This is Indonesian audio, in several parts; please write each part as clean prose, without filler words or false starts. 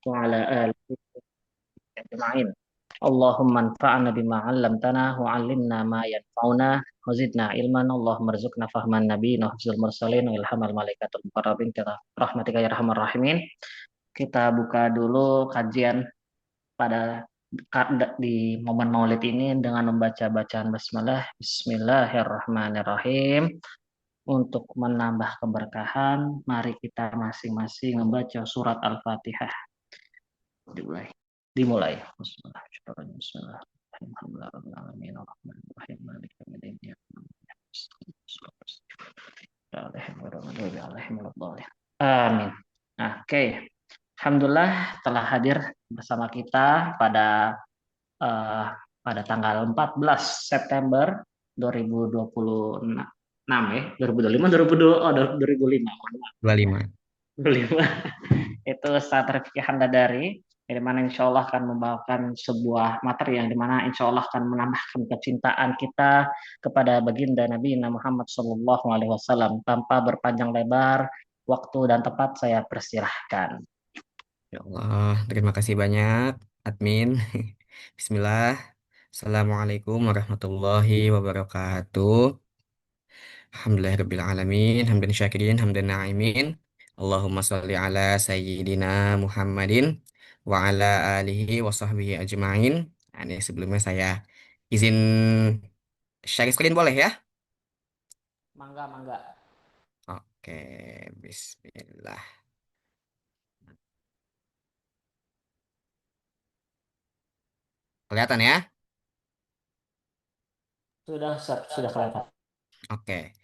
وعلى آله أجمعين. اللهم انفعنا بما علمتنا وعلمنا ما ينفعنا وزدنا علما. اللهم ارزقنا فهم النبيين وحفظ المرسلين وإلهام الملائكة المقربين kita rahmatika ya arhamar rahimin. Kita buka dulu kajian pada di momen Maulid ini dengan membaca bacaan basmalah. Bismillahirrahmanirrahim. Untuk menambah keberkahan, mari kita masing-masing membaca surat Al-Fatihah. Dimulai. Dimulai. Amin. Nah, oke. Alhamdulillah telah hadir bersama kita eh, pada tanggal 14 September 2026 ya, 2025, 2002, oh 2005, mohon maaf. 25. 2005. Itu Ustaz Rifki Handadari, dari mana insya Allah akan membawakan sebuah materi yang dimana insya Allah akan menambahkan kecintaan kita kepada baginda Nabi Muhammad Sallallahu Alaihi Wasallam. Tanpa berpanjang lebar, waktu dan tempat saya persilahkan. Ya Allah, terima kasih banyak admin. Bismillah. Assalamualaikum warahmatullahi wabarakatuh. Alhamdulillahirabbil alamin, hamdan syakirin, hamdan na'imin. Allahumma sholli ala sayyidina Muhammadin wa ala alihi wa sahbihi ajma'in. Nah, ini sebelumnya saya izin share screen boleh ya? Mangga, mangga. Oke, bismillah. Kelihatan ya? Sudah kelihatan. Oke.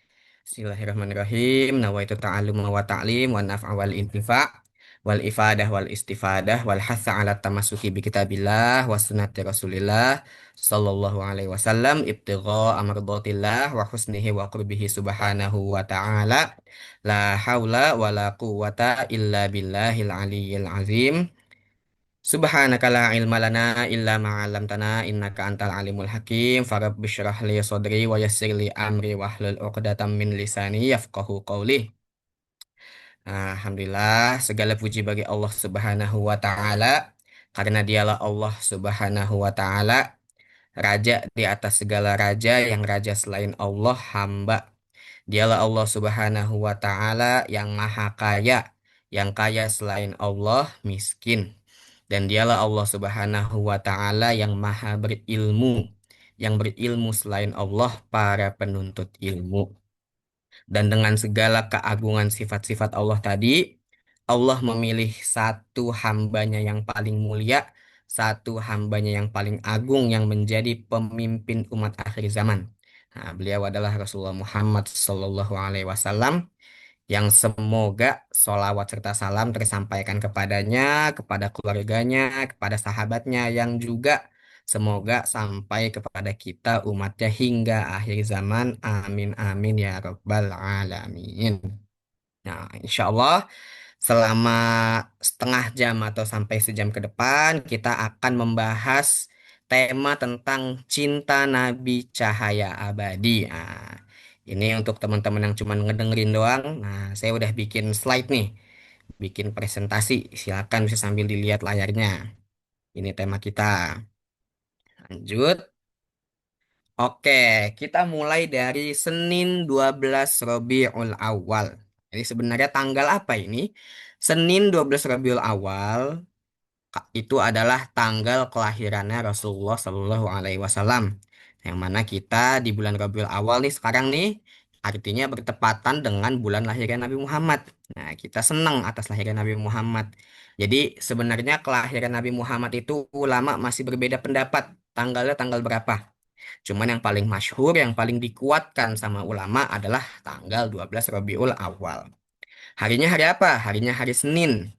Bismillahirrahmanirrahim. Nawaitu ta'allum wa ta'lim wa naf'a wal intifa' wal ifadah wal istifadah wal hatha ala tamasuki bi kitabillah wa sunnati Rasulillah sallallahu alaihi wasallam ibtigha amradatillah wa husnihi wa qurbihi subhanahu wa ta'ala la haula wa la quwwata illa billahil aliyyil azim. Subhanaka la ilma lana illa ma 'allamtana innaka antal alimul hakim farabbis shrah li sadri wa yassir li amri wahlul 'uqdatam min lisani yafqahu qawli. Alhamdulillah segala puji bagi Allah Subhanahu wa taala karena dialah Allah Subhanahu wa taala raja di atas segala raja yang raja selain Allah hamba. Dialah Allah Subhanahu wa taala yang maha kaya, yang kaya selain Allah miskin. Dan dialah Allah Subhanahu wa taala yang maha berilmu, yang berilmu selain Allah para penuntut ilmu. Dan dengan segala keagungan sifat-sifat Allah tadi, Allah memilih satu hambanya yang paling mulia, satu hambanya yang paling agung yang menjadi pemimpin umat akhir zaman. Nah, beliau adalah Rasulullah Muhammad Sallallahu Alaihi Wasallam yang semoga sholawat serta salam tersampaikan kepadanya, kepada keluarganya, kepada sahabatnya yang juga semoga sampai kepada kita umatnya hingga akhir zaman. Amin amin ya rabbal alamin. Nah, insya Allah selama setengah jam atau sampai sejam ke depan kita akan membahas tema tentang cinta Nabi Cahaya Abadi. Nah, ini untuk teman-teman yang cuma ngedengerin doang. Nah, saya udah bikin slide nih, bikin presentasi. Silakan bisa sambil dilihat layarnya. Ini tema kita. Lanjut. Oke, kita mulai dari Senin 12 Rabiul Awal. Jadi sebenarnya tanggal apa ini? Senin 12 Rabiul Awal itu adalah tanggal kelahirannya Rasulullah Shallallahu Alaihi Wasallam. Yang mana kita di bulan Rabiul Awal nih sekarang nih artinya bertepatan dengan bulan lahirnya Nabi Muhammad. Nah, kita senang atas lahirnya Nabi Muhammad. Jadi sebenarnya kelahiran Nabi Muhammad itu ulama masih berbeda pendapat tanggalnya tanggal berapa. Cuman yang paling masyhur, yang paling dikuatkan sama ulama adalah tanggal 12 Rabiul Awal. Harinya hari apa? Harinya hari Senin.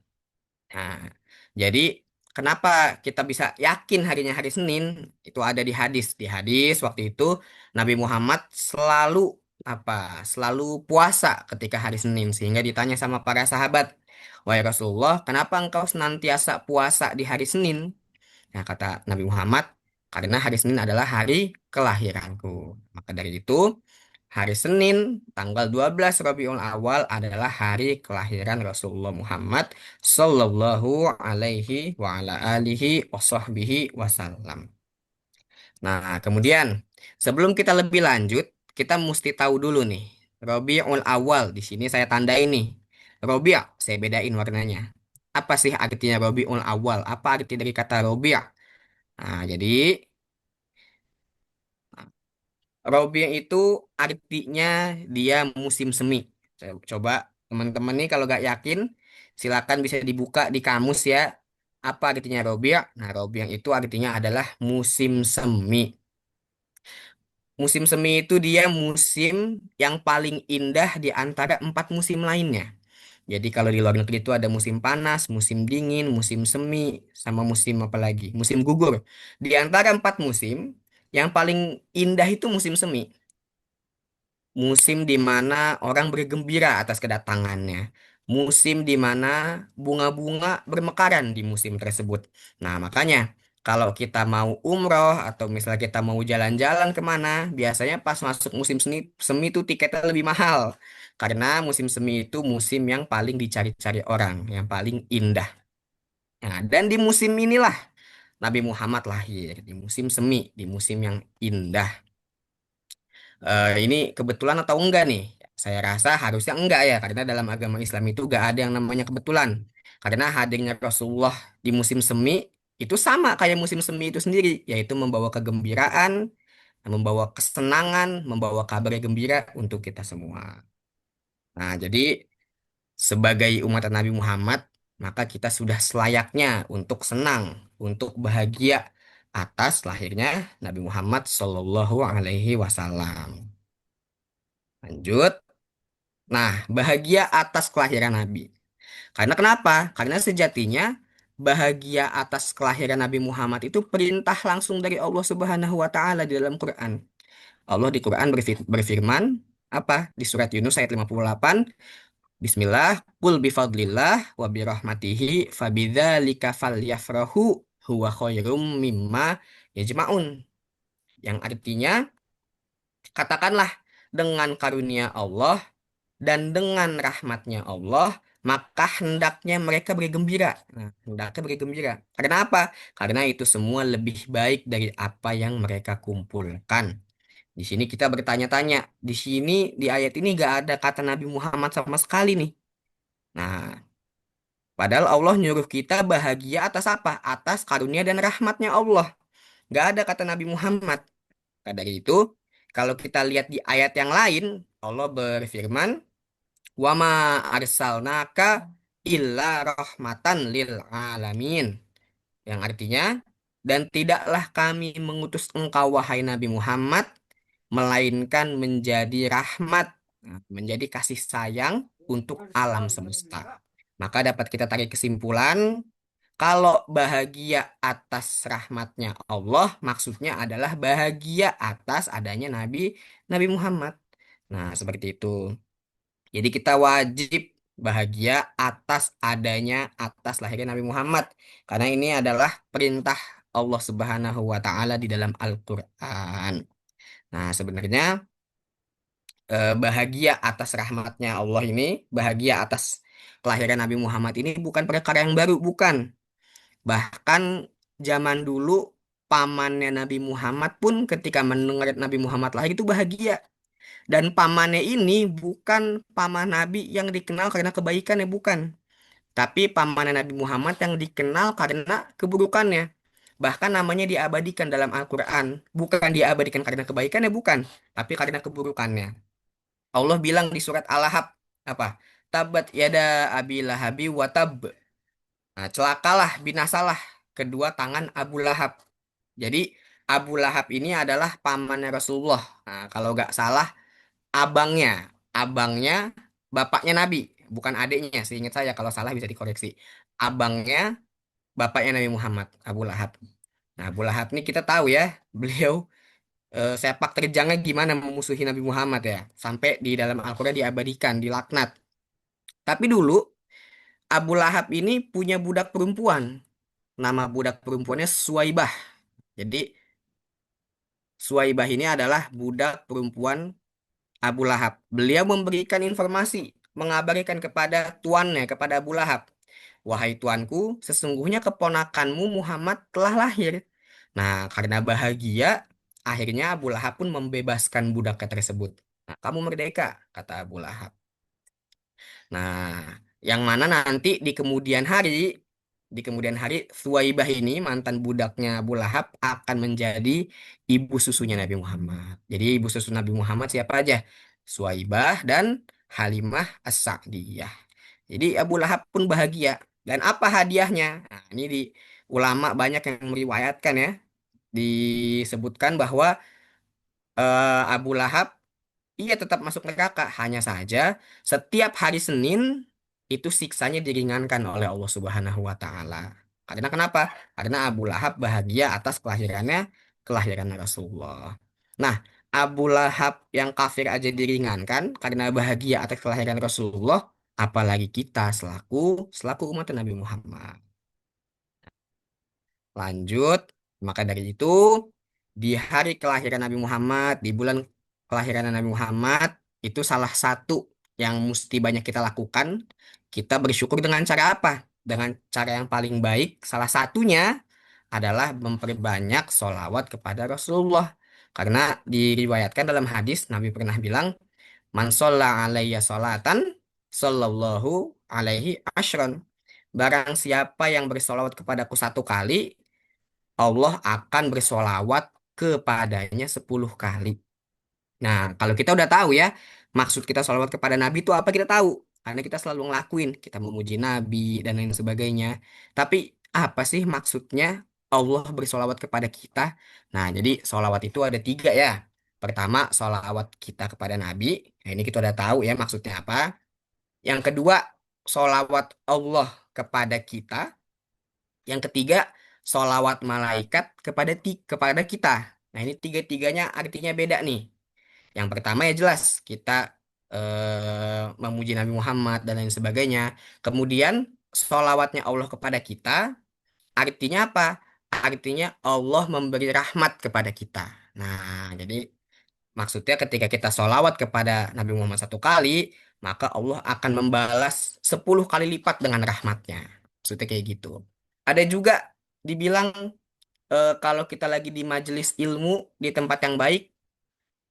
Nah, jadi kenapa kita bisa yakin harinya hari Senin? Itu ada di hadis. Di hadis waktu itu Nabi Muhammad selalu apa? Selalu puasa ketika hari Senin sehingga ditanya sama para sahabat, "Wahai Rasulullah, kenapa engkau senantiasa puasa di hari Senin?" Nah, kata Nabi Muhammad, "Karena hari Senin adalah hari kelahiranku." Maka dari itu Hari Senin, tanggal 12 Rabiul Awal adalah hari kelahiran Rasulullah Muhammad Sallallahu alaihi wa ala alihi wa sahbihi wasallam. Nah, kemudian sebelum kita lebih lanjut, kita mesti tahu dulu nih, Rabiul Awal di sini saya tandai nih. Rabi' saya bedain warnanya. Apa sih artinya Rabiul Awal? Apa arti dari kata Rabi'? Nah, jadi Rabi' itu artinya dia musim semi. Saya coba teman-teman nih kalau gak yakin, silakan bisa dibuka di kamus ya. Apa artinya Rabi'? Nah, Rabi' itu artinya adalah musim semi. Musim semi itu dia musim yang paling indah di antara empat musim lainnya. Jadi kalau di luar negeri itu ada musim panas, musim dingin, musim semi, sama musim apa lagi? Musim gugur. Di antara empat musim, yang paling indah itu musim semi. Musim di mana orang bergembira atas kedatangannya. Musim di mana bunga-bunga bermekaran di musim tersebut. Nah, makanya kalau kita mau umroh atau misalnya kita mau jalan-jalan kemana, biasanya pas masuk musim semi, semi itu tiketnya lebih mahal. Karena musim semi itu musim yang paling dicari-cari orang, yang paling indah. Nah, dan di musim inilah Nabi Muhammad lahir, di musim semi, di musim yang indah. Ini kebetulan atau enggak nih? Saya rasa harusnya enggak ya, karena dalam agama Islam itu enggak ada yang namanya kebetulan. Karena hadirnya Rasulullah di musim semi itu sama kayak musim semi itu sendiri, yaitu membawa kegembiraan, membawa kesenangan, membawa kabar yang gembira untuk kita semua. Nah, jadi sebagai umat Nabi Muhammad, maka kita sudah selayaknya untuk senang, untuk bahagia atas lahirnya Nabi Muhammad Shallallahu Alaihi Wasallam. Lanjut. Nah, bahagia atas kelahiran Nabi. Karena kenapa? Karena sejatinya bahagia atas kelahiran Nabi Muhammad itu perintah langsung dari Allah Subhanahu wa taala di dalam Quran. Allah di Quran berfirman apa? Di surat Yunus ayat 58, Bismillah, Qul bifadlillah wa birahmatihi fabidzalika falyafrahu huwa khairum mimma yajma'un. Yang artinya, katakanlah dengan karunia Allah dan dengan rahmatnya Allah, maka hendaknya mereka bergembira. Nah, hendaknya bergembira. Karena apa? Karena itu semua lebih baik dari apa yang mereka kumpulkan. Di sini kita bertanya-tanya. Di sini, di ayat ini gak ada kata Nabi Muhammad sama sekali nih. Nah, padahal Allah nyuruh kita bahagia atas apa? Atas karunia dan rahmatnya Allah. Gak ada kata Nabi Muhammad. Maka dari itu, kalau kita lihat di ayat yang lain, Allah berfirman, Wa ma arsalnaka illa rahmatan lil alamin. Yang artinya, dan tidaklah kami mengutus engkau wahai Nabi Muhammad, melainkan menjadi rahmat, nah, menjadi kasih sayang untuk alam semesta. Maka dapat kita tarik kesimpulan, kalau bahagia atas rahmatnya Allah, maksudnya adalah bahagia atas adanya Nabi Muhammad. Nah, seperti itu. Jadi kita wajib bahagia atas lahirnya Nabi Muhammad karena ini adalah perintah Allah Subhanahu wa taala di dalam Al-Qur'an. Nah, sebenarnya bahagia atas rahmatnya Allah ini, bahagia atas kelahiran Nabi Muhammad ini bukan perkara yang baru, bukan. Bahkan zaman dulu pamannya Nabi Muhammad pun ketika mendengar Nabi Muhammad lahir itu bahagia. Dan pamannya ini bukan paman Nabi yang dikenal karena kebaikannya, bukan. Tapi pamannya Nabi Muhammad yang dikenal karena keburukannya. Bahkan namanya diabadikan dalam Al-Quran. Bukan diabadikan karena kebaikannya, bukan. Tapi karena keburukannya. Allah bilang di surat Al-Lahab, apa? Tabat yada abi lahabi wa tab. Nah, celakalah, binasalah kedua tangan Abu Lahab. Jadi Abu Lahab ini adalah pamannya Rasulullah. Nah, kalau nggak salah abangnya, abangnya bapaknya Nabi, bukan adiknya. Seingat saya kalau salah bisa dikoreksi. Abangnya bapaknya Nabi Muhammad, Abu Lahab. Nah, Abu Lahab ini kita tahu ya, beliau sepak terjangnya gimana memusuhi Nabi Muhammad ya, sampai di dalam Al-Qur'an diabadikan, dilaknat. Tapi dulu Abu Lahab ini punya budak perempuan, nama budak perempuannya Suwaibah. Jadi Suwaibah ini adalah budak perempuan Abu Lahab. Beliau memberikan informasi, mengabarkan kepada tuannya, kepada Abu Lahab. Wahai tuanku, sesungguhnya keponakanmu Muhammad telah lahir. Nah, karena bahagia, akhirnya Abu Lahab pun membebaskan budaknya tersebut. Nah, kamu merdeka, kata Abu Lahab. Nah, yang mana nanti di kemudian hari Suwaibah ini mantan budaknya Abu Lahab akan menjadi ibu susunya Nabi Muhammad. Jadi ibu susu Nabi Muhammad siapa aja? Suwaibah dan Halimah As-Sa'diyah. Jadi Abu Lahab pun bahagia. Dan apa hadiahnya? Nah, ini di ulama banyak yang meriwayatkan ya, disebutkan bahwa Abu Lahab iya tetap masuk neraka, hanya saja setiap hari Senin itu siksanya diringankan oleh Allah Subhanahu wa taala. Karena kenapa? Karena Abu Lahab bahagia atas kelahiran Rasulullah. Nah, Abu Lahab yang kafir aja diringankan karena bahagia atas kelahiran Rasulullah, apalagi kita selaku selaku umat Nabi Muhammad. Lanjut, maka dari itu di hari kelahiran Nabi Muhammad, di bulan kelahiran Nabi Muhammad, itu salah satu yang mesti banyak kita lakukan. Kita bersyukur dengan cara apa? Dengan cara yang paling baik, salah satunya adalah memperbanyak sholawat kepada Rasulullah. Karena diriwayatkan dalam hadis, Nabi pernah bilang, Man sholla alayya sholatan, sallallahu alaihi ashron. Barang siapa yang bersolawat kepadaku satu kali, Allah akan bersolawat kepadanya 10 kali. Nah, kalau kita udah tahu ya, maksud kita sholawat kepada Nabi itu apa kita tahu. Karena kita selalu ngelakuin, kita memuji Nabi dan lain sebagainya. Tapi apa sih maksudnya Allah bersolawat kepada kita? Nah, jadi sholawat itu ada tiga ya. Pertama, sholawat kita kepada Nabi. Nah, ini kita udah tahu ya maksudnya apa. Yang kedua, sholawat Allah kepada kita. Yang ketiga, solawat malaikat kepada kita. Nah, ini tiga-tiganya artinya beda nih. Yang pertama ya jelas kita memuji Nabi Muhammad dan lain sebagainya. Kemudian solawatnya Allah kepada kita artinya apa? Artinya Allah memberi rahmat kepada kita. Nah, jadi maksudnya ketika kita solawat kepada Nabi Muhammad satu kali, maka Allah akan membalas 10 kali lipat dengan rahmatnya. Maksudnya kayak gitu. Ada juga dibilang kalau kita lagi di majelis ilmu di tempat yang baik,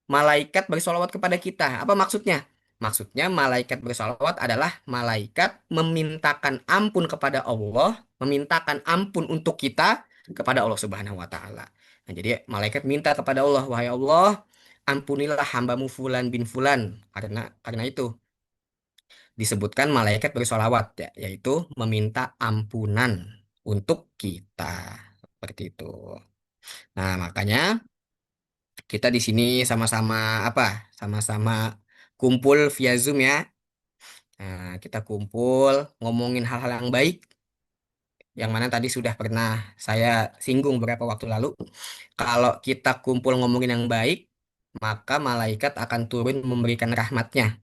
malaikat bersolawat kepada kita. Apa maksudnya? Maksudnya malaikat bersolawat adalah malaikat memintakan ampun kepada Allah, memintakan ampun untuk kita kepada Allah Subhanahu wa taala. Nah, jadi malaikat minta kepada Allah, wahai Allah, ampunilah hambamu Fulan bin Fulan. Karena itu disebutkan malaikat bersolawat ya, yaitu meminta ampunan untuk kita. Seperti itu. Nah, makanya kita di sini sama-sama apa? Sama-sama kumpul via Zoom ya. Nah, kita kumpul ngomongin hal-hal yang baik, yang mana tadi sudah pernah saya singgung beberapa waktu lalu. Kalau kita kumpul ngomongin yang baik, maka malaikat akan turun memberikan rahmatnya.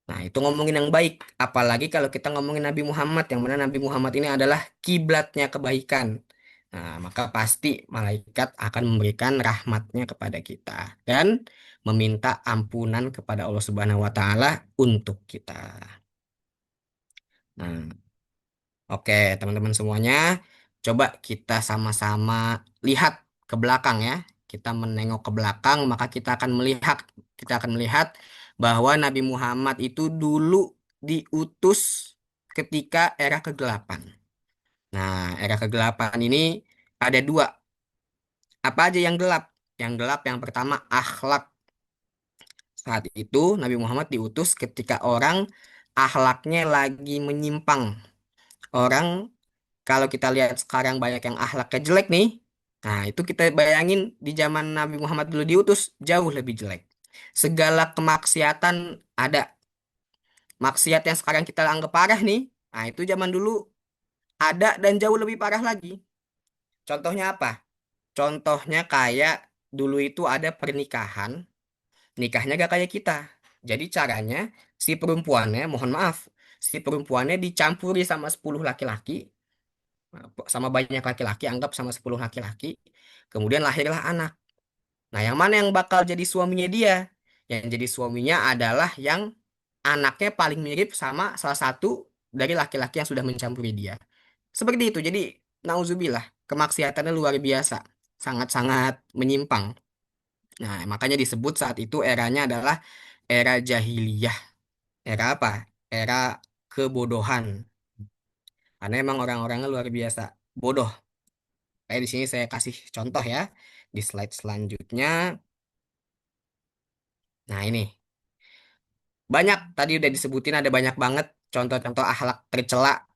Nah, itu ngomongin yang baik. Apalagi kalau kita ngomongin Nabi Muhammad, yang mana Nabi Muhammad ini adalah kiblatnya kebaikan. Nah, maka pasti malaikat akan memberikan rahmatnya kepada kita dan meminta ampunan kepada Allah Subhanahu wa taala untuk kita. Nah, oke, teman-teman semuanya, coba kita sama-sama lihat ke belakang ya. Kita menengok ke belakang, maka kita akan melihat bahwa Nabi Muhammad itu dulu diutus ketika era kegelapan. Nah, era kegelapan ini ada dua. Apa aja yang gelap? Yang gelap yang pertama akhlak. Saat itu Nabi Muhammad diutus ketika orang akhlaknya lagi menyimpang. Orang kalau kita lihat sekarang banyak yang akhlaknya jelek nih. Nah, itu kita bayangin di zaman Nabi Muhammad dulu diutus jauh lebih jelek. Segala kemaksiatan ada. Maksiat yang sekarang kita anggap parah nih. Nah, itu zaman dulu ada dan jauh lebih parah lagi. Contohnya apa? Contohnya kayak dulu itu ada pernikahan, nikahnya gak kayak kita. Jadi caranya si perempuannya, mohon maaf, si perempuannya dicampuri sama 10 laki-laki, sama banyak laki-laki, anggap sama 10 laki-laki, kemudian lahirlah anak. Nah, yang mana yang bakal jadi suaminya dia? Yang jadi suaminya adalah yang anaknya paling mirip sama salah satu dari laki-laki yang sudah mencampuri dia. Seperti itu. Jadi, nauzubillah, kemaksiatannya luar biasa. Sangat-sangat menyimpang. Nah, makanya disebut saat itu eranya adalah era jahiliyah. Era apa? Era kebodohan. Karena emang orang-orangnya luar biasa bodoh. Kayak di sini saya kasih contoh ya. Di slide selanjutnya. Nah, ini. Banyak, tadi udah disebutin ada banyak banget contoh-contoh akhlak tercela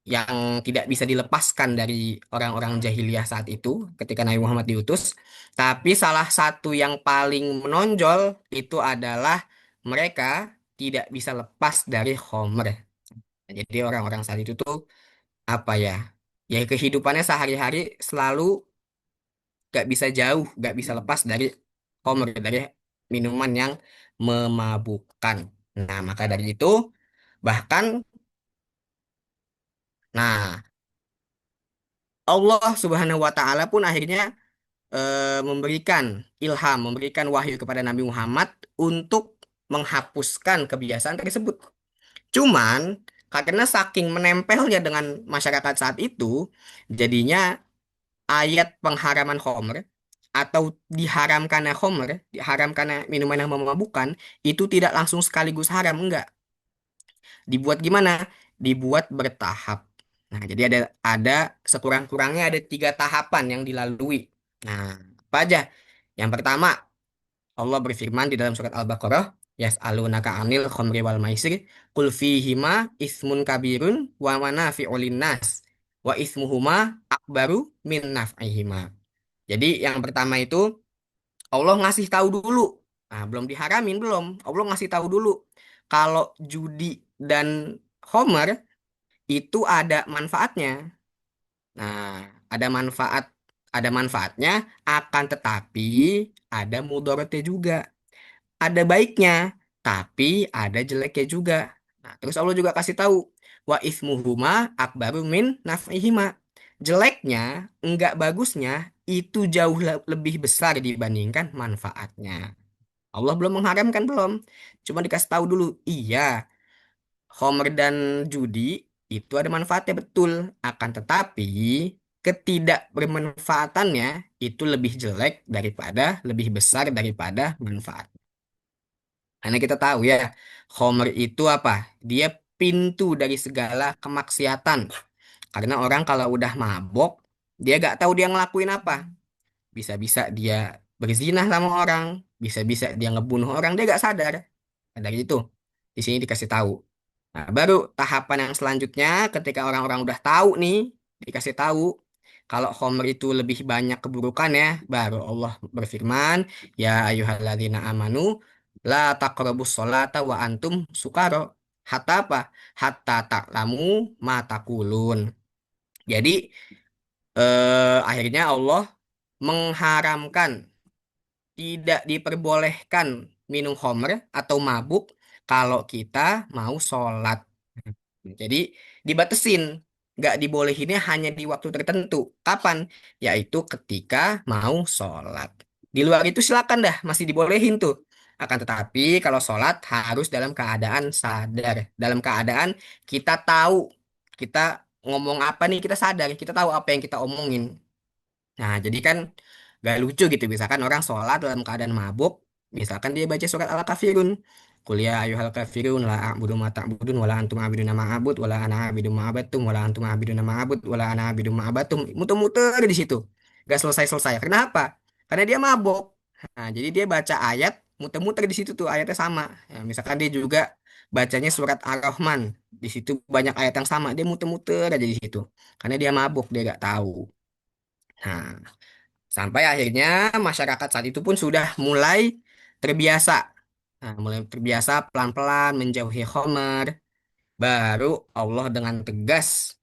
yang tidak bisa dilepaskan dari orang-orang jahiliyah saat itu ketika Nabi Muhammad diutus. Tapi salah satu yang paling menonjol itu adalah mereka tidak bisa lepas dari Homer. Jadi orang-orang saat itu tuh apa ya? Ya kehidupannya sehari-hari selalu gak bisa jauh, gak bisa lepas dari Homer, dari minuman yang memabukkan. Nah, maka dari itu bahkan, nah, Allah Subhanahu wa Ta'ala pun akhirnya memberikan ilham, memberikan wahyu kepada Nabi Muhammad untuk menghapuskan kebiasaan tersebut. Cuman karena saking menempelnya dengan masyarakat saat itu, jadinya ayat pengharaman khamr atau diharamkannya khamr, diharamkannya minuman yang memabukkan, itu tidak langsung sekaligus haram, enggak. Dibuat gimana? Dibuat bertahap. Nah, jadi ada sekurang-kurangnya ada 3 tahapan yang dilalui. Nah, apa aja? Yang pertama, Allah berfirman di dalam surat Al-Baqarah, Yas'alunaka 'anil khamri wal maisir, qul fihima ismun kabirun wa manafi'u linnas wa ismuhuma akbaru min naf'ihima. Jadi yang pertama itu Allah ngasih tahu dulu. Nah, belum diharamin belum. Allah ngasih tahu dulu kalau judi dan Homer itu ada manfaatnya. Nah, ada manfaatnya, akan tetapi ada mudaratnya juga. Ada baiknya, tapi ada jeleknya juga. Nah, terus Allah juga kasih tahu, wa ismuhuma akbaru min naf'ihima. Jeleknya, enggak bagusnya, itu jauh lebih besar dibandingkan manfaatnya. Allah belum mengharamkan belum, cuma dikasih tahu dulu. Iya, Homer dan judi itu ada manfaatnya betul, akan tetapi ketidakbermanfaatannya itu lebih jelek daripada lebih besar daripada manfaat. Karena kita tahu ya, Homer itu apa? Dia pintu dari segala kemaksiatan. Karena orang kalau udah mabok, dia gak tahu dia ngelakuin apa. Bisa-bisa dia berzina sama orang, bisa-bisa dia ngebunuh orang, dia gak sadar. Nah, dari itu, di sini dikasih tahu. Nah, baru tahapan yang selanjutnya ketika orang-orang udah tahu nih, dikasih tahu kalau Homer itu lebih banyak keburukan ya, baru Allah berfirman, ya ayyuhalladzina amanu la taqrabus sholata wa antum sukaro. Hatta apa? Hatta ta'lamu ma taqulun. Jadi akhirnya Allah mengharamkan, tidak diperbolehkan minum khamr atau mabuk kalau kita mau sholat. Jadi dibatasin, nggak dibolehinnya hanya di waktu tertentu. Kapan? Yaitu ketika mau sholat. Di luar itu silakan dah, masih dibolehin tuh. Akan tetapi kalau sholat harus dalam keadaan sadar, dalam keadaan kita tahu kita ngomong apa nih, kita sadar, kita tahu apa yang kita omongin. Nah, jadi kan gak lucu gitu. Misalkan orang sholat dalam keadaan mabuk, misalkan dia baca surat Al-Kafirun. Kuliah ayuhal kafirun la a'budu ma ta'budun wala antum a'biduna ma a'bud wala ana a'budu ma abattum wala antum a'biduna ma a'bud wala ana a'budu ma abattum. Muter-muter di situ. Gak selesai-selesai. Kenapa? Karena dia mabuk. Nah, jadi dia baca ayat, muter-muter di situ tuh ayatnya sama. Ya, misalkan dia juga bacanya surat Ar-Rahman. Di situ banyak ayat yang sama, dia muter-muter aja di situ. Karena dia mabuk, dia gak tahu. Nah, sampai akhirnya masyarakat saat itu pun sudah mulai terbiasa. Nah, mulai terbiasa pelan-pelan menjauhi Homer. Baru Allah dengan tegas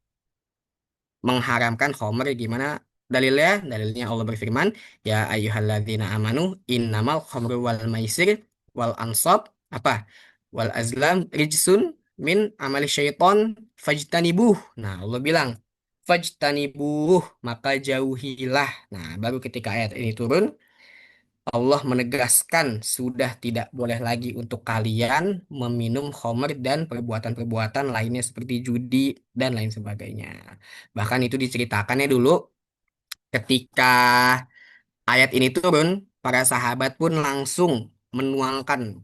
mengharamkan Homer. Gimana dalilnya? Dalilnya Allah berfirman, ya ayyuhalladzina amanu innamal khamru wal maisir wal ansab apa? Wal azlam rijsun min amali syaiton fajtanibuh. Nah, Allah bilang fajtanibuh, maka jauhilah. Nah, baru ketika ayat ini turun, Allah menegaskan sudah tidak boleh lagi untuk kalian meminum khamr dan perbuatan-perbuatan lainnya seperti judi dan lain sebagainya. Bahkan itu diceritakannya dulu ketika ayat ini turun, para sahabat pun langsung menuangkan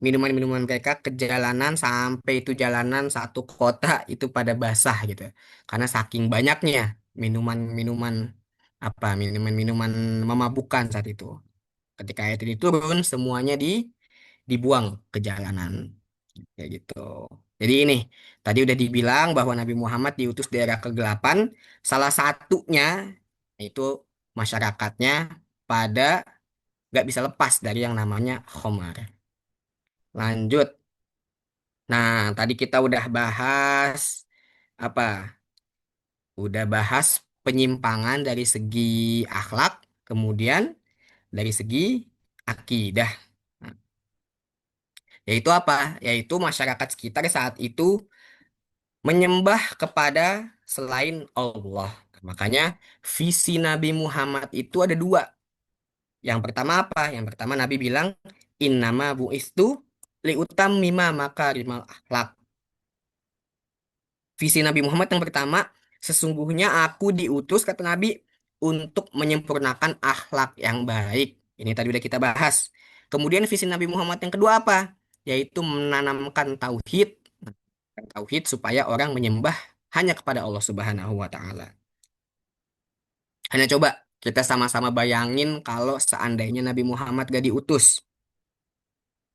minuman-minuman mereka ke jalanan sampai itu jalanan satu kota itu pada basah gitu. Karena saking banyaknya minuman-minuman minuman-minuman memabukkan saat itu. Ketika ayat ini turun, semuanya dibuang ke jalanan. Kayak gitu. Jadi ini, tadi udah dibilang bahwa Nabi Muhammad diutus di era kegelapan. Salah satunya itu masyarakatnya pada gak bisa lepas dari yang namanya khomar. Lanjut. Nah, tadi kita udah bahas apa? Udah bahas penyimpangan dari segi akhlak, kemudian dari segi akidah. Nah, yaitu apa? Yaitu masyarakat sekitar saat itu menyembah kepada selain Allah. Makanya visi Nabi Muhammad itu ada dua. Yang pertama apa? Yang pertama Nabi bilang, Innama bu'istu liutammima makarimal akhlak. Visi Nabi Muhammad yang pertama, sesungguhnya aku diutus, kata Nabi, untuk menyempurnakan akhlak yang baik. Ini tadi udah kita bahas. Kemudian visi Nabi Muhammad yang kedua apa? Yaitu menanamkan tauhid. Tauhid supaya orang menyembah hanya kepada Allah Subhanahu wa Ta'ala. Hanya coba kita sama-sama bayangin kalau seandainya Nabi Muhammad gak diutus.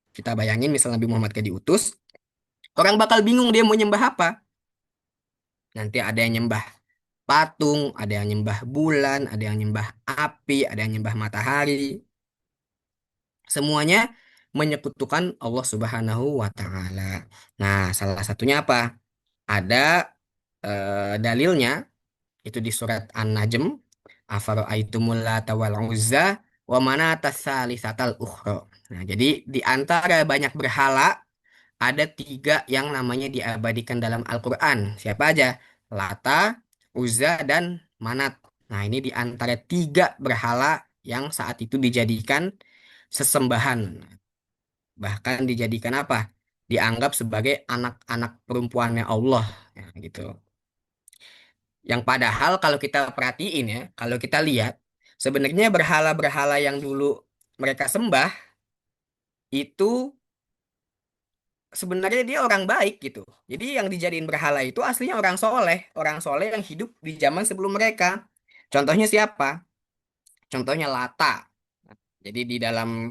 Kita bayangin misal Nabi Muhammad gak diutus, orang bakal bingung dia mau nyembah apa. Nanti ada yang nyembah patung, ada yang nyembah bulan, ada yang nyembah api, ada yang nyembah matahari. Semuanya menyekutukan Allah Subhanahu wa Ta'ala. Nah, salah satunya apa? Ada dalilnya itu di surat An-Najm, afara'aitumul lata wal uzza wa manata tsalitsatal ukhra. Nah, jadi di antara banyak berhala ada tiga yang namanya diabadikan dalam Al-Quran. Siapa aja? Lata, Uzza, dan Manat. Nah, ini di antara tiga berhala yang saat itu dijadikan sesembahan. Bahkan dijadikan apa? Dianggap sebagai anak-anak perempuannya Allah. Ya, gitu. Yang padahal kalau kita perhatiin ya, kalau kita lihat, sebenarnya berhala-berhala yang dulu mereka sembah itu sebenarnya dia orang baik gitu. Jadi yang dijadiin berhala itu aslinya orang soleh yang hidup di zaman sebelum mereka. Contohnya siapa? Contohnya Lata. Jadi di dalam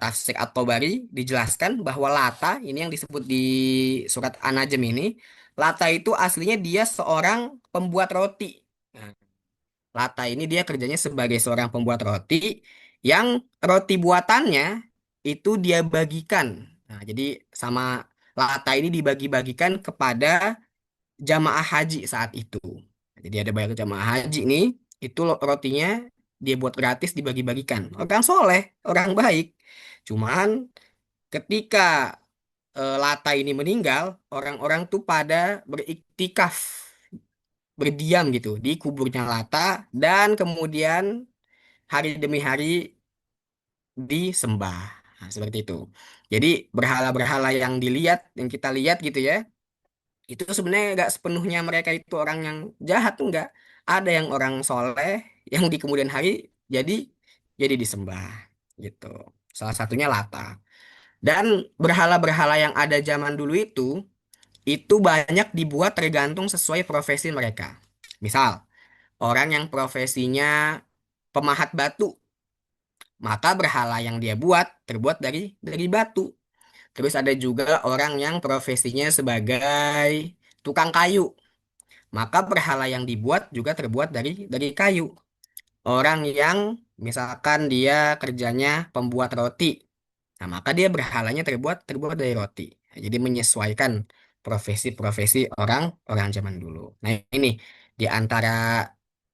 tafsir At-Tabari dijelaskan bahwa Lata ini yang disebut di surat An-Najm ini, Lata itu aslinya dia seorang pembuat roti. Nah, Lata ini dia kerjanya sebagai seorang pembuat roti yang roti buatannya itu dia bagikan. Nah, jadi sama Lata ini dibagi-bagikan kepada jamaah haji saat itu. Jadi ada banyak jamaah haji nih, itu rotinya dia buat gratis dibagi-bagikan. Orang soleh, orang baik. Cuman ketika Lata ini meninggal, orang-orang tuh pada beriktikaf, berdiam gitu di kuburnya Lata dan kemudian hari demi hari disembah. Nah, seperti itu. Jadi berhala-berhala yang dilihat, yang kita lihat gitu ya, itu sebenarnya nggak sepenuhnya mereka itu orang yang jahat, enggak. Ada yang orang soleh yang di kemudian hari jadi jadi disembah gitu. Salah satunya Lata. Dan berhala-berhala yang ada zaman dulu itu banyak dibuat tergantung sesuai profesi mereka. Misal, orang yang profesinya pemahat batu, maka berhala yang dia buat terbuat dari batu. Terus ada juga orang yang profesinya sebagai tukang kayu, maka berhala yang dibuat juga terbuat dari kayu. Orang yang misalkan dia kerjanya pembuat roti, nah maka dia berhalanya terbuat dari roti. Nah, jadi menyesuaikan profesi-profesi orang zaman dulu. Nah, ini di antara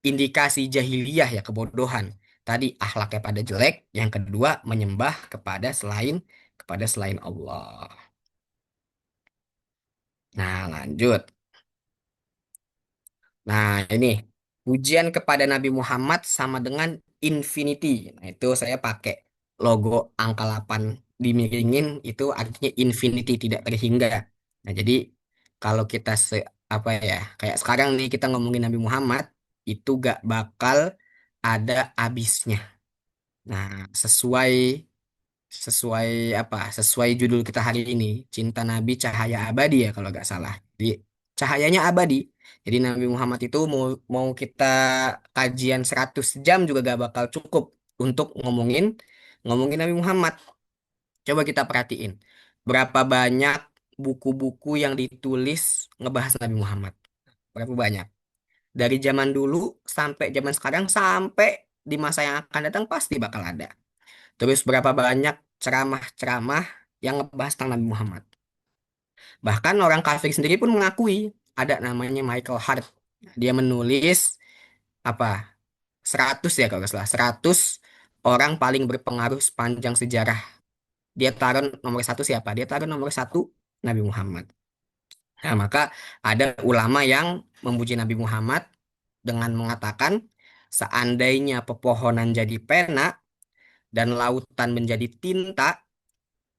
indikasi jahiliyah ya kebodohan. Tadi akhlaknya pada jelek, yang kedua menyembah kepada selain Allah. Nah, lanjut. Nah, ini pujian kepada Nabi Muhammad sama dengan infinity. Nah, itu saya pakai logo angka 8 dimiringin, itu artinya infinity, tidak terhingga. Nah, jadi kalau kita apa ya, kayak sekarang nih kita ngomongin Nabi Muhammad, itu gak bakal ada habisnya. Nah, sesuai sesuai apa? Sesuai judul kita hari ini, Cinta Nabi Cahaya Abadi ya kalau nggak salah. Jadi cahayanya abadi. Jadi Nabi Muhammad itu mau mau kita kajian 100 jam juga gak bakal cukup untuk ngomongin ngomongin Nabi Muhammad. Coba kita perhatiin berapa banyak buku-buku yang ditulis ngebahas Nabi Muhammad. Berapa banyak? Dari zaman dulu sampai zaman sekarang sampai di masa yang akan datang pasti bakal ada. Terus berapa banyak ceramah-ceramah yang ngebahas tentang Nabi Muhammad. Bahkan orang kafir sendiri pun mengakui ada namanya Michael Hart. Dia menulis apa? 100 ya kalau nggak salah. 100 orang paling berpengaruh sepanjang sejarah. Dia taruh nomor satu siapa? Dia taruh nomor satu Nabi Muhammad. Nah, maka ada ulama yang memuji Nabi Muhammad dengan mengatakan seandainya pepohonan jadi pena dan lautan menjadi tinta,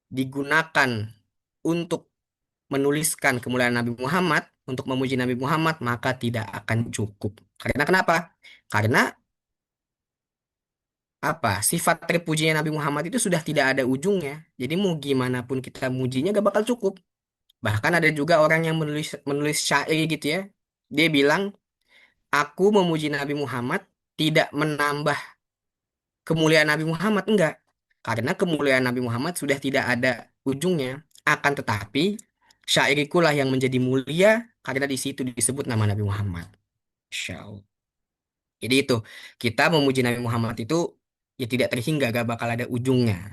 digunakan untuk menuliskan kemuliaan Nabi Muhammad, untuk memuji Nabi Muhammad, maka tidak akan cukup. Karena kenapa? Karena apa? Sifat terpujinya Nabi Muhammad itu sudah tidak ada ujungnya. Jadi mau gimana pun kita mujinya gak bakal cukup. Bahkan ada juga orang yang menulis menulis syair gitu ya. Dia bilang, aku memuji Nabi Muhammad tidak menambah kemuliaan Nabi Muhammad, enggak. Karena kemuliaan Nabi Muhammad sudah tidak ada ujungnya. Akan tetapi, syairikulah yang menjadi mulia karena di situ disebut nama Nabi Muhammad. Insya Allah. Jadi itu, kita memuji Nabi Muhammad itu ya tidak terhingga, gak bakal ada ujungnya.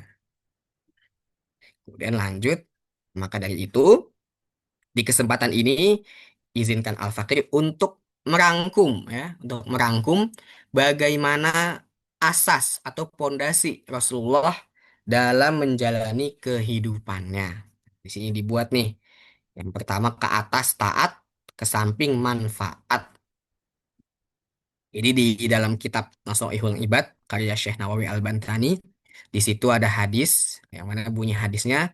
Kemudian lanjut, maka dari itu, di kesempatan ini, izinkan Al-Fakir untuk untuk merangkum bagaimana asas atau pondasi Rasulullah dalam menjalani kehidupannya. Di sini dibuat nih, yang pertama ke atas taat, ke samping manfaat. Jadi di dalam kitab Nasha'ihul Ibad karya Syekh Nawawi Al-Bantani, di situ ada hadis yang mana bunyi hadisnya,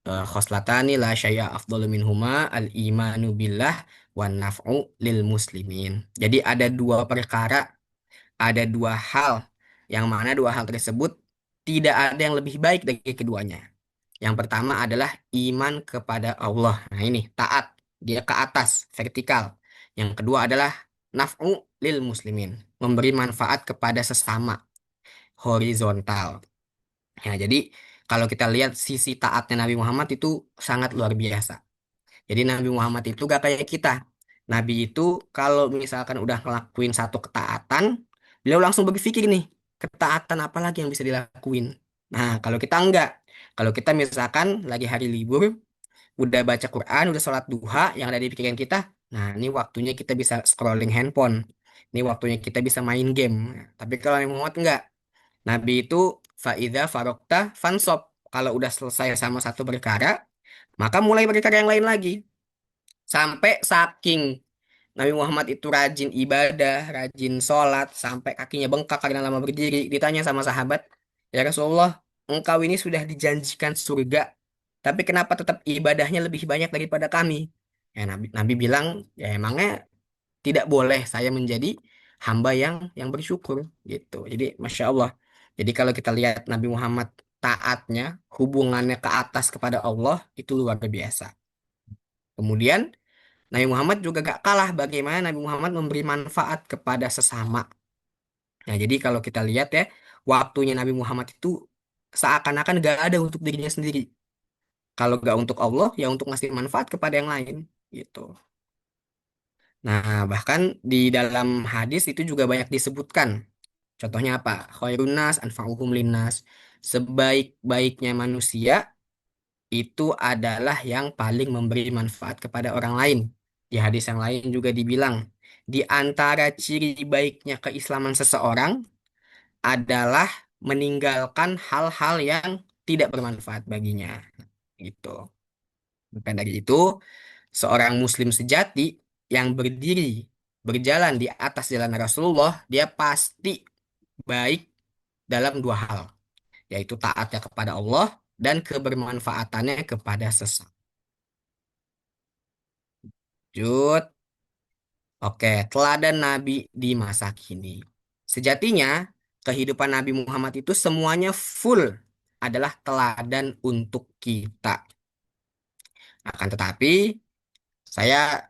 khoslatani la syai'a afdalu minhuma al-imanu billah wan naf'u lil muslimin. Jadi ada dua perkara, ada dua hal yang mana dua hal tersebut tidak ada yang lebih baik dari keduanya. Yang pertama adalah iman kepada Allah. Nah, ini taat, dia ke atas, vertikal. Yang kedua adalah naf'u lil muslimin, memberi manfaat kepada sesama, horizontal. Ya, jadi kalau kita lihat sisi taatnya Nabi Muhammad itu sangat luar biasa. Jadi Nabi Muhammad itu gak kayak kita. Nabi itu kalau misalkan udah ngelakuin satu ketaatan, beliau langsung berpikir nih, ketaatan apa lagi yang bisa dilakuin. Nah, kalau kita enggak. Kalau kita misalkan lagi hari libur, udah baca Quran, udah sholat duha, yang ada di pikiran kita, nah ini waktunya kita bisa scrolling handphone. Ini waktunya kita bisa main game. Tapi kalau Nabi Muhammad enggak. Nabi itu faida farokta fansob. Kalau udah selesai sama satu perkara, maka mulai perkara yang lain lagi. Sampai saking Nabi Muhammad itu rajin ibadah, rajin sholat, sampai kakinya bengkak karena lama berdiri. Ditanya sama sahabat, ya Rasulullah, engkau ini sudah dijanjikan surga, tapi kenapa tetap ibadahnya lebih banyak daripada kami? Ya Nabi bilang, ya emangnya tidak boleh saya menjadi hamba yang bersyukur gitu. Jadi Masya Allah. Jadi kalau kita lihat Nabi Muhammad taatnya, hubungannya ke atas kepada Allah itu luar biasa. Kemudian Nabi Muhammad juga gak kalah bagaimana Nabi Muhammad memberi manfaat kepada sesama. Nah, jadi kalau kita lihat ya, waktunya Nabi Muhammad itu seakan-akan gak ada untuk dirinya sendiri. Kalau gak untuk Allah, ya untuk ngasih manfaat kepada yang lain. Gitu. Nah, bahkan di dalam hadis itu juga banyak disebutkan. Contohnya apa? Khairun nas anfa'uhum linnas. Sebaik-baiknya manusia itu adalah yang paling memberi manfaat kepada orang lain. Di hadis yang lain juga dibilang, di antara ciri baiknya keislaman seseorang adalah meninggalkan hal-hal yang tidak bermanfaat baginya. Gitu. Maka dari itu, seorang muslim sejati yang berdiri, berjalan di atas jalan Rasulullah, dia pasti baik dalam dua hal, yaitu taatnya kepada Allah dan kebermanfaatannya kepada sesama. Lanjut. Oke, teladan Nabi di masa kini. Sejatinya, kehidupan Nabi Muhammad itu semuanya full adalah teladan untuk kita. Akan tetapi, saya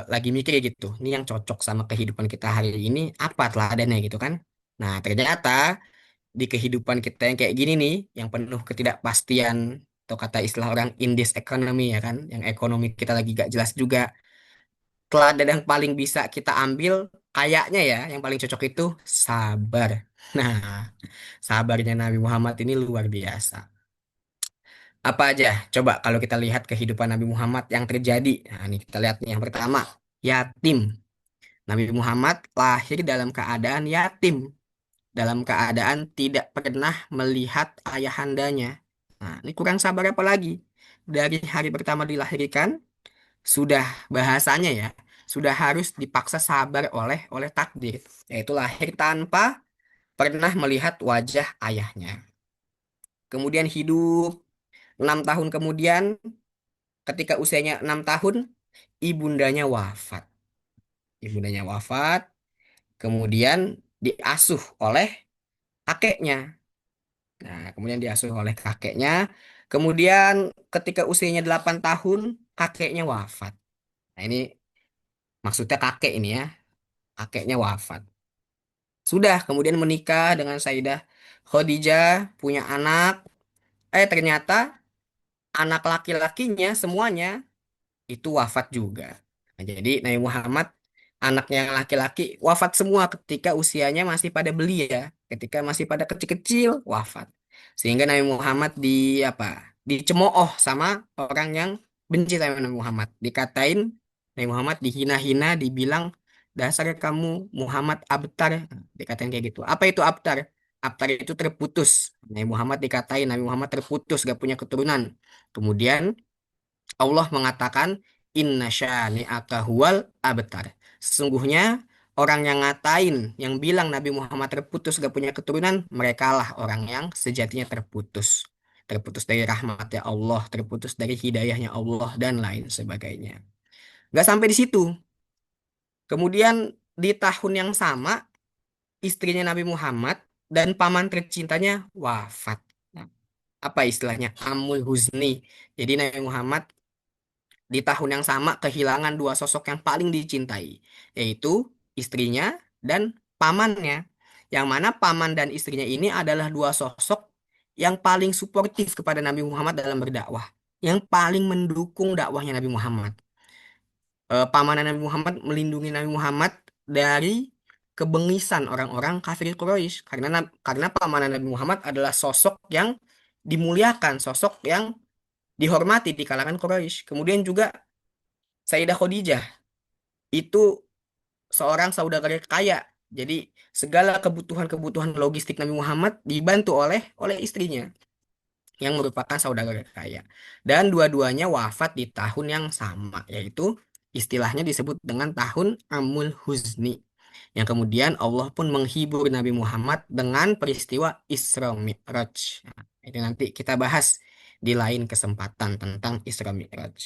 lagi mikir gitu, ini yang cocok sama kehidupan kita hari ini, apa teladannya gitu kan? Nah, ternyata di kehidupan kita yang kayak gini nih, yang penuh ketidakpastian, atau kata istilah orang in this economy ya kan, yang ekonomi kita lagi gak jelas juga, teladan yang paling bisa kita ambil kayaknya ya yang paling cocok itu sabar. Nah, sabarnya Nabi Muhammad ini luar biasa. Apa aja? Coba kalau kita lihat kehidupan Nabi Muhammad yang terjadi. Nah, ini kita lihat nih yang pertama, yatim. Nabi Muhammad lahir dalam keadaan yatim, dalam keadaan tidak pernah melihat ayahandanya. Nah, ini kurang sabar apa lagi? Dari hari pertama dilahirkan sudah bahasanya ya, sudah harus dipaksa sabar oleh takdir, yaitu lahir tanpa pernah melihat wajah ayahnya. Kemudian hidup 6 tahun kemudian, ketika usianya 6 tahun, ibundanya wafat. Ibundanya wafat, kemudian diasuh oleh kakeknya. Nah, kemudian diasuh oleh kakeknya. Kemudian ketika usianya 8 tahun, kakeknya wafat. Nah, ini maksudnya kakek ini ya, kakeknya wafat. Sudah kemudian menikah dengan Sayyidah Khadijah, punya anak. Ternyata anak laki-lakinya semuanya itu wafat juga. Nah, jadi Nabi Muhammad anaknya yang laki-laki wafat semua ketika usianya masih pada belia, ketika masih pada kecil-kecil wafat. Sehingga Nabi Muhammad dicemooh sama orang yang benci sama Nabi Muhammad. Dikatain Nabi Muhammad dihina-hina, dibilang dasar kamu Muhammad abtar. Dikatain kayak gitu. Apa itu abtar? Abtar itu terputus. Nabi Muhammad dikatain Nabi Muhammad terputus, gak punya keturunan. Kemudian Allah mengatakan inna syani'aka huwal abtar. Sesungguhnya orang yang ngatain, yang bilang Nabi Muhammad terputus gak punya keturunan, merekalah orang yang sejatinya terputus. Terputus dari rahmatnya Allah, terputus dari hidayahnya Allah, dan lain sebagainya. Gak sampai di situ. Kemudian di tahun yang sama, istrinya Nabi Muhammad dan paman tercintanya wafat. Nah, apa istilahnya? Amul Huzni. Jadi Nabi Muhammad di tahun yang sama kehilangan dua sosok yang paling dicintai, yaitu istrinya dan pamannya. Yang mana paman dan istrinya ini adalah dua sosok yang paling suportif kepada Nabi Muhammad dalam berdakwah, yang paling mendukung dakwahnya Nabi Muhammad. Paman Nabi Muhammad melindungi Nabi Muhammad dari kebengisan orang-orang kafir Quraisy, karena paman Nabi Muhammad adalah sosok yang dimuliakan, sosok yang dihormati di kalangan Quraisy. Kemudian juga Sayyidah Khadijah itu seorang saudagar kaya. Jadi segala kebutuhan-kebutuhan logistik Nabi Muhammad dibantu oleh istrinya yang merupakan saudagar kaya. Dan dua-duanya wafat di tahun yang sama, yaitu istilahnya disebut dengan tahun Amul Huzni. Yang kemudian Allah pun menghibur Nabi Muhammad dengan peristiwa Isra Mi'raj. Nah, itu nanti kita bahas di lain kesempatan tentang Isra Mi'raj.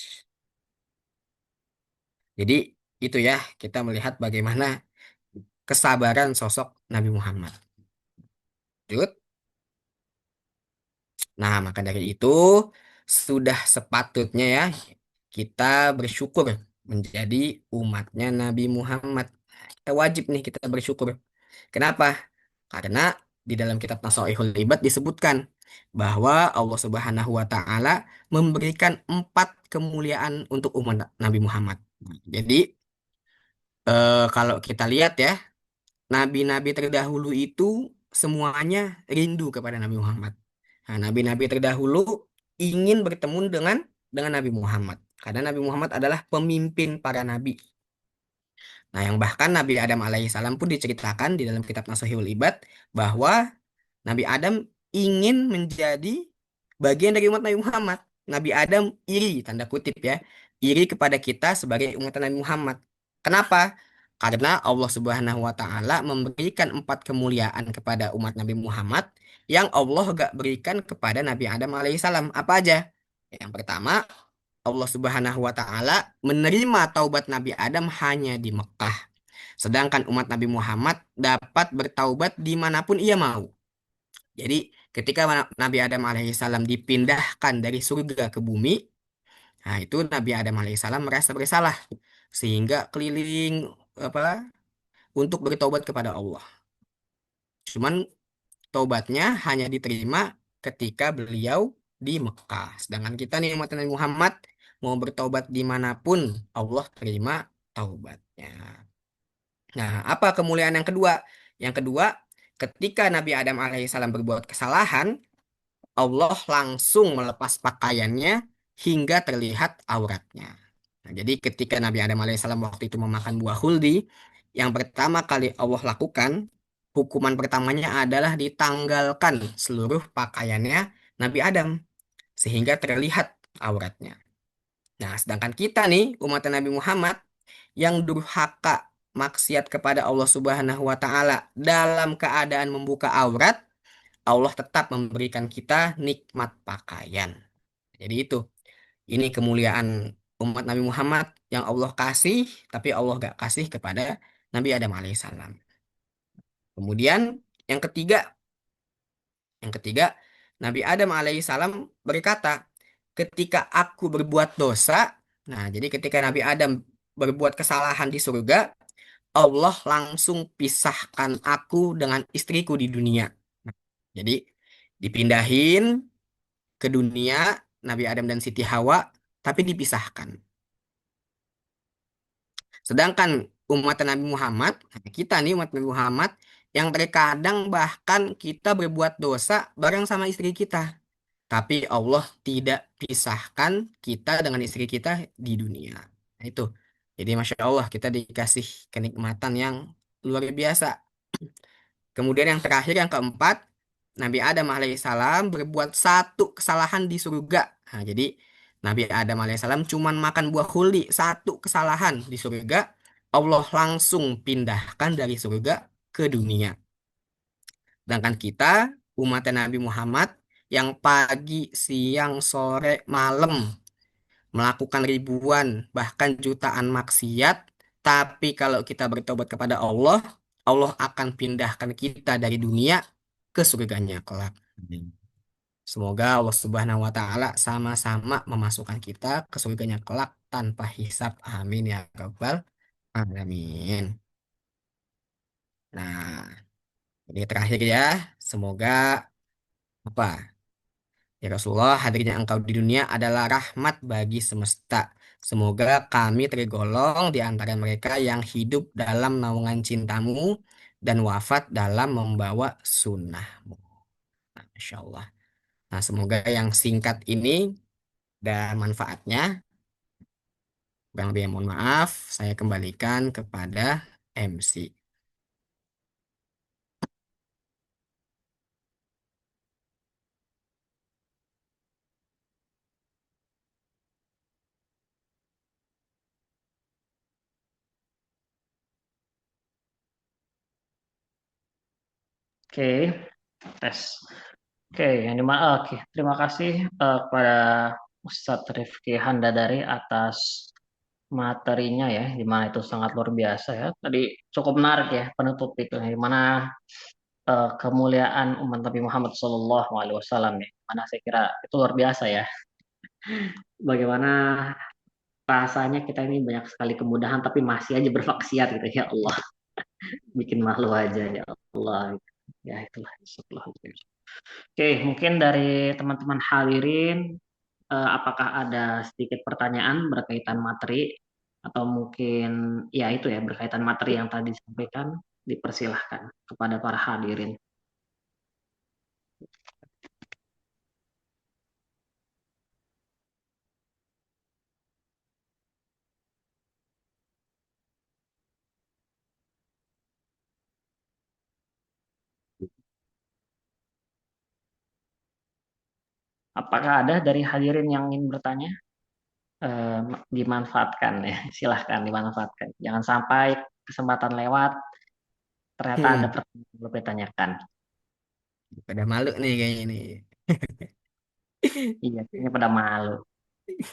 Jadi itu ya, kita melihat bagaimana kesabaran sosok Nabi Muhammad. Lanjut. Nah, maka dari itu sudah sepatutnya ya kita bersyukur menjadi umatnya Nabi Muhammad. Kita wajib nih kita bersyukur. Kenapa? Karena di dalam kitab Nasaihul Ibad disebutkan bahwa Allah Subhanahu wa taala memberikan 4 kemuliaan untuk umat Nabi Muhammad. Jadi kalau kita lihat ya, nabi-nabi terdahulu itu semuanya rindu kepada Nabi Muhammad. Nah, nabi-nabi terdahulu ingin bertemu dengan Nabi Muhammad. Karena Nabi Muhammad adalah pemimpin para nabi. Nah, yang bahkan Nabi Adam alaihissalam pun diceritakan di dalam kitab Nasuhul Ibad bahwa Nabi Adam ingin menjadi bagian dari umat Nabi Muhammad. Nabi Adam iri, tanda kutip ya, iri kepada kita sebagai umat Nabi Muhammad. Kenapa? Karena Allah Subhanahu wa taala memberikan empat kemuliaan kepada umat Nabi Muhammad yang Allah gak berikan kepada Nabi Adam alaihissalam. Apa aja? Yang pertama, Allah Subhanahu wa taala menerima taubat Nabi Adam hanya di Mekah. Sedangkan umat Nabi Muhammad dapat bertaubat dimanapun ia mau. Jadi ketika Nabi Adam alaihissalam dipindahkan dari surga ke bumi, nah itu Nabi Adam alaihissalam merasa bersalah sehingga keliling apa untuk bertobat kepada Allah. Cuman taubatnya hanya diterima ketika beliau di Mekah. Sedangkan kita nih umat Nabi Muhammad mau bertobat dimanapun Allah terima taubatnya. Nah, apa kemuliaan yang kedua? Yang kedua, ketika Nabi Adam alaihissalam berbuat kesalahan, Allah langsung melepas pakaiannya hingga terlihat auratnya. Nah, jadi ketika Nabi Adam alaihissalam waktu itu memakan buah huldi, yang pertama kali Allah lakukan, hukuman pertamanya adalah ditanggalkan seluruh pakaiannya Nabi Adam sehingga terlihat auratnya. Nah, sedangkan kita nih, umat Nabi Muhammad yang durhaka maksiat kepada Allah Subhanahu wa taala dalam keadaan membuka aurat, Allah tetap memberikan kita nikmat pakaian. Jadi itu, ini kemuliaan umat Nabi Muhammad yang Allah kasih, tapi Allah gak kasih kepada Nabi Adam alaihissalam. Kemudian yang ketiga, yang ketiga, Nabi Adam alaihissalam berkata, ketika aku berbuat dosa, nah jadi ketika Nabi Adam berbuat kesalahan di surga, Allah langsung pisahkan aku dengan istriku di dunia. Jadi dipindahin ke dunia Nabi Adam dan Siti Hawa, tapi dipisahkan. Sedangkan umat Nabi Muhammad, kita nih umat Nabi Muhammad, yang terkadang bahkan kita berbuat dosa bareng sama istri kita. Tapi Allah tidak pisahkan kita dengan istri kita di dunia. Nah, itu. Jadi Masya Allah kita dikasih kenikmatan yang luar biasa. Kemudian yang terakhir, yang keempat, Nabi Adam alaihissalam berbuat satu kesalahan di surga. Nah, jadi Nabi Adam alaihissalam cuman makan buah huldi, satu kesalahan di surga, Allah langsung pindahkan dari surga ke dunia. Sedangkan kita, umat Nabi Muhammad, yang pagi, siang, sore, malam melakukan ribuan, bahkan jutaan maksiat, tapi kalau kita bertobat kepada Allah, Allah akan pindahkan kita dari dunia ke surganya kelak. Amin. Semoga Allah Subhanahu wa taala sama-sama memasukkan kita ke surganya kelak tanpa hisab. Amin ya rabbal alamin. Nah, ini terakhir ya. Semoga apa? Ya Rasulullah, hadirnya engkau di dunia adalah rahmat bagi semesta. Semoga kami tergolong di antara mereka yang hidup dalam naungan cintamu dan wafat dalam membawa sunnahmu. Nah, Masya Allah. Nah, semoga yang singkat ini dan manfaatnya. Bang lebih mohon maaf, saya kembalikan kepada MC. Oke, tes. Oke, yang dimana? Oke, terima kasih kepada Ustadz Rifki Handadari atas materinya ya, di mana itu sangat luar biasa ya. Tadi cukup menarik ya penutup itu, di mana kemuliaan umat Nabi Muhammad SAW ya. Mana saya kira itu luar biasa ya. Bagaimana rasanya kita ini banyak sekali kemudahan tapi masih aja bermaksiat gitu ya Allah. Bikin malu aja ya Allah. Ya itulah. Oke, mungkin dari teman-teman hadirin, apakah ada sedikit pertanyaan berkaitan materi atau mungkin ya itu ya berkaitan materi yang tadi disampaikan, dipersilahkan kepada para hadirin. Apakah ada dari hadirin yang ingin bertanya? Eh, Dimanfaatkan ya, silahkan dimanfaatkan. Jangan sampai kesempatan lewat, ternyata ada Hmm, pertanyaan yang belum ditanyakan. pada malu nih kayaknya nih. Iya, ini pada malu.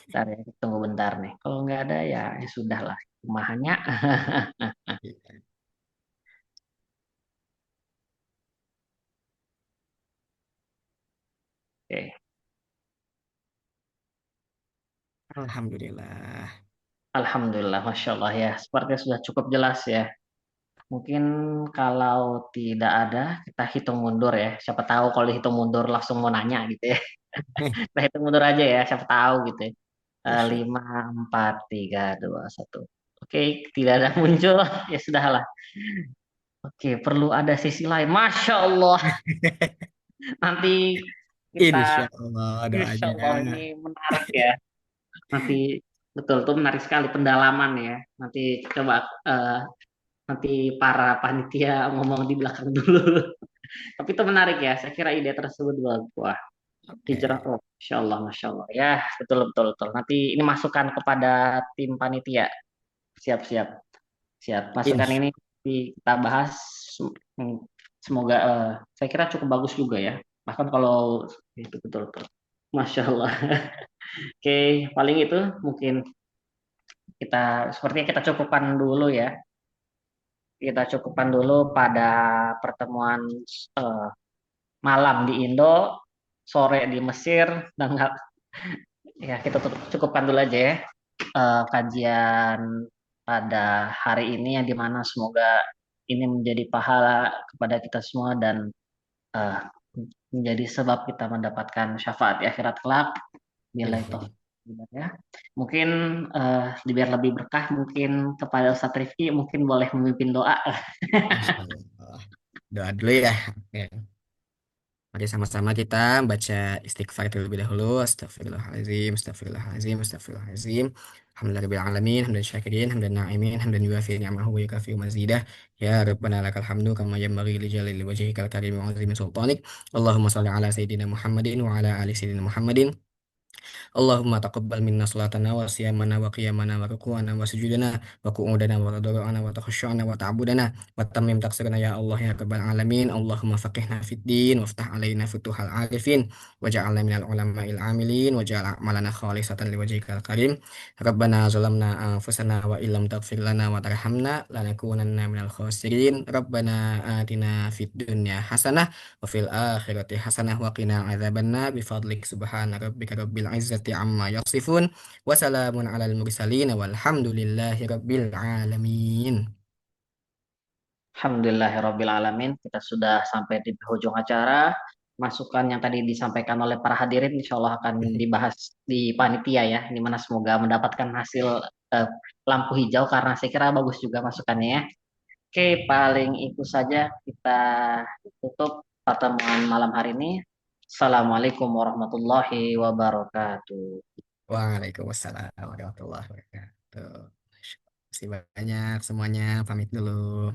Bentar ya, tunggu bentar nih. Kalau nggak ada ya, ya sudah lah. Kumahannya. Oke. Alhamdulillah. Alhamdulillah, Masya Allah ya. Sepertinya sudah cukup jelas ya. Mungkin kalau tidak ada, kita hitung mundur ya. Siapa tahu kalau dihitung mundur langsung mau nanya gitu ya. Kita hitung mundur aja ya, siapa tahu gitu ya. Masya 5, 4, 3, 2, 1. Oke, tidak ada muncul. Ya sudahlah. Oke, perlu ada sisi lain. Masya Allah. Nanti kita, Insya Allah Masya doanya. Allah ini menarik ya. Nanti betul tuh menarik sekali pendalaman ya. Nanti coba eh, nanti para panitia ngomong di belakang dulu. Tapi itu menarik ya. Saya kira ide tersebut bagus. Wah, hijrah. Oke. Oh, Masya Allah, Masya Allah. Ya, betul, betul, betul. Nanti ini masukan kepada tim panitia. Siap, siap, siap. Masukan Insya ini kita bahas. Hmm, Semoga saya kira cukup bagus juga ya. Bahkan kalau itu betul, betul. Masya Allah. Oke, paling itu mungkin sepertinya kita cukupkan dulu ya. Kita cukupkan dulu pada pertemuan eh, malam di Indo, sore di Mesir, dan ya kita cukupkan dulu aja ya kajian pada hari ini yang dimana semoga ini menjadi pahala kepada kita semua dan eh, menjadi sebab kita mendapatkan syafaat di akhirat kelak. Bila itu Allah. ya. Mungkin biar lebih berkah mungkin kepada Ustadz Rifki mungkin boleh memimpin doa. Masya Allah. Doa dulu ya. Oke. Mari sama-sama kita baca istighfar terlebih dahulu. Astagfirullahaladzim, astagfirullahaladzim, astagfirullahaladzim. Alhamdulillahirabbil alamin, hamdan syakirin, hamdan na'imin, hamdan yuafi ni'amahu wa yukafi mazidah. Ya Rabbana lakal hamdu kama yanbaghi li jalali wajhikal karim wa 'azimi sultanik. Allahumma shalli ala sayyidina Muhammadin wa ala ali sayyidina Muhammadin. Allahumma taqabbal minna salatana wa siyamana wa qiyamana wa ruku'ana wa sujudana wa qu'udana wa tadarru'ana wa takhasyu'ana wa ta'budana wa tammim taqsirana ya Allah ya rabbal alamin. Allahumma faqihna fid din waftah alaina futuhal arifin waj'alna minal ulama'il amilin waj'al a'malana khalisatan liwajhikal karim. Rabbana zalamna anfusana wa illam taghfir lana wa tarhamna lanakunanna minal khasirin. Rabbana atina fid dunya hasanah wa fil akhirati hasanah wa qina adzabannar bi fadlik subhana rabbika rabbil izzati amma yasifun wa salamun alal mursalin walhamdulillahi rabbil alamin. Alhamdulillahirabbil alamin. Kita sudah sampai di ujung acara. Masukan yang tadi disampaikan oleh para hadirin insya Allah akan dibahas di panitia ya. Di mana semoga mendapatkan hasil eh, lampu hijau karena saya kira bagus juga masukannya ya. Oke, paling itu saja kita tutup pertemuan malam hari ini. Assalamualaikum warahmatullahi wabarakatuh. Waalaikumsalam warahmatullahi wabarakatuh. Terima kasih banyak semuanya. Pamit dulu.